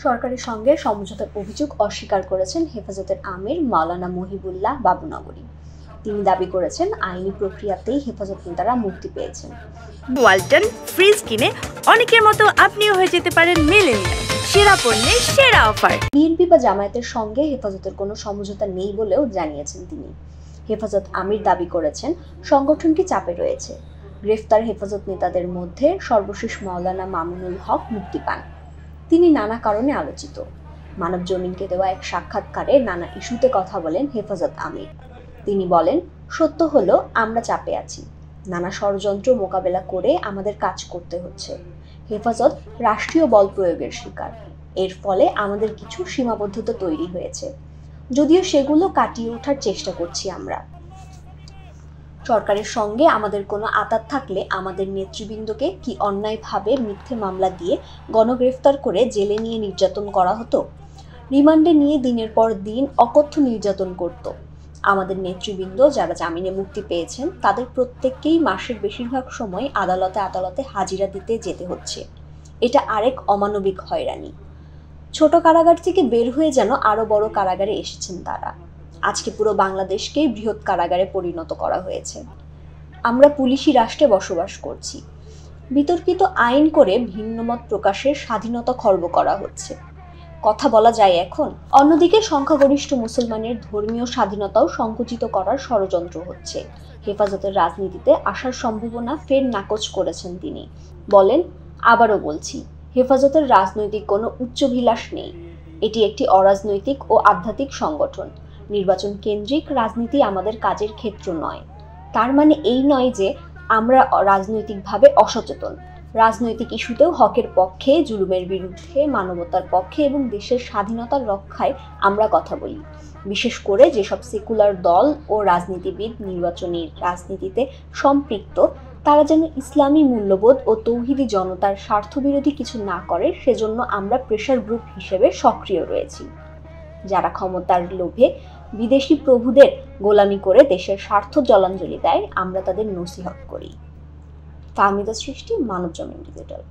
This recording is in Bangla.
সরকারের সঙ্গে সমঝোতার অভিযোগ অস্বীকার করেছেন হেফাজতের আমির মাওলানা মহিবুল্লাহ বাবুনগরী। তিনি দাবি করেছেন আইনি প্রক্রিয়াতেই হেফাজত নেতারা মুক্তি পেয়েছেন। ওয়ালটন ফ্রিজ কিনে অনেকের মতো আপনিও হয়ে যেতে পারেন মিলেনিয়াল। সেরা পণ্যের সেরা অফার। বিএনপি বা জামায়াতের সঙ্গে হেফাজতের কোনো সমঝোতা নেই বলেও জানিয়েছেন তিনি। হেফাজত আমির দাবি করেছেন সংগঠনটি চাপে রয়েছে। গ্রেফতার হেফাজত নেতাদের মধ্যে সর্বশেষ মাওলানা মামুনুল হক মুক্তি পান। তিনি নানা কারণে আলোচিত। মানব জমিনকে দেওয়া এক সাক্ষাৎকারে নানা ইস্যুতে কথা বলেন হেফাজত আমির। তিনি বলেন, সত্য হলো আমরা চাপে আছি, নানা ষড়যন্ত্র মোকাবেলা করে আমাদের কাজ করতে হচ্ছে। হেফাজত রাষ্ট্রীয় বল প্রয়োগের শিকার। এর ফলে আমাদের কিছু সীমাবদ্ধতা তৈরি হয়েছে, যদিও সেগুলো কাটিয়ে ওঠার চেষ্টা করছি আমরা। সরকারের সঙ্গে আমাদের কোনো আঁতাত থাকলে আমাদের নেতৃবৃন্দকে কি অন্যায়ভাবে মিথ্যে মামলা দিয়ে গণগ্রেফতার করে জেলে নিয়ে নির্যাতন করা হতো? রিমান্ডে নিয়ে দিনের পর দিন অকথ্য নির্যাতন করত। আমাদের নেতৃবৃন্দ যারা জামিনে মুক্তি পেয়েছেন তাদের প্রত্যেককেই মাসের বেশিরভাগ সময় আদালতে হাজিরা দিতে যেতে হচ্ছে। এটা আরেক অমানবিক হয়রানি। ছোট কারাগার থেকে বের হয়ে যেন আরো বড় কারাগারে এসেছেন তারা। আজকে পুরো বাংলাদেশকেই বৃহৎ কারাগারে পরিণত করা হয়েছে। আমরা পুলিশি রাষ্ট্রে বসবাস করছি। বিতর্কিত আইন করে ভিন্নমত প্রকাশের স্বাধীনতা খর্ব করা হচ্ছে। কথা বলা যায় এখন। অন্যদিকে সংখ্যাগরিষ্ঠ মুসলমানের ধর্মীয় স্বাধীনতাও সংকুচিত করার ষড়যন্ত্র হচ্ছে। হেফাজতের রাজনীতিতে আসার সম্ভাবনা ফের নাকচ করেছেন তিনি। বলেন, আবারও বলছি, হেফাজতের রাজনৈতিক কোনো উচ্চাভিলাষ নেই। এটি একটি অরাজনৈতিক ও আধ্যাত্মিক সংগঠন। নির্বাচন কেন্দ্রিক রাজনীতি আমাদের কাজের ক্ষেত্র নয়। তার মানে এই নয় যে আমরা রাজনৈতিকভাবে অসচেতন। রাজনৈতিক ইস্যুতেও হকের পক্ষে, জুলুমের বিরুদ্ধে, মানবতার পক্ষে এবং দেশের স্বাধীনতার রক্ষায় আমরা কথা বলি। বিশেষ করে যেসব সেকুলার দল ও রাজনীতিবিদ নির্বাচনী রাজনীতিতে সম্পৃক্ত, তারা যেন ইসলামী মূল্যবোধ ও তৌহিদি জনতার স্বার্থবিরোধী কিছু না করে, সেজন্য আমরা প্রেশার গ্রুপ হিসেবে সক্রিয় রয়েছি। যারা ক্ষমতার লোভে বিদেশি প্রভুদের গোলামি করে দেশের স্বার্থ জলাঞ্জলি দেয়, আমরা তাদের নসিহত করি। ফাহমিদা সৃষ্টি, মানব জমিন ডিজিটাল।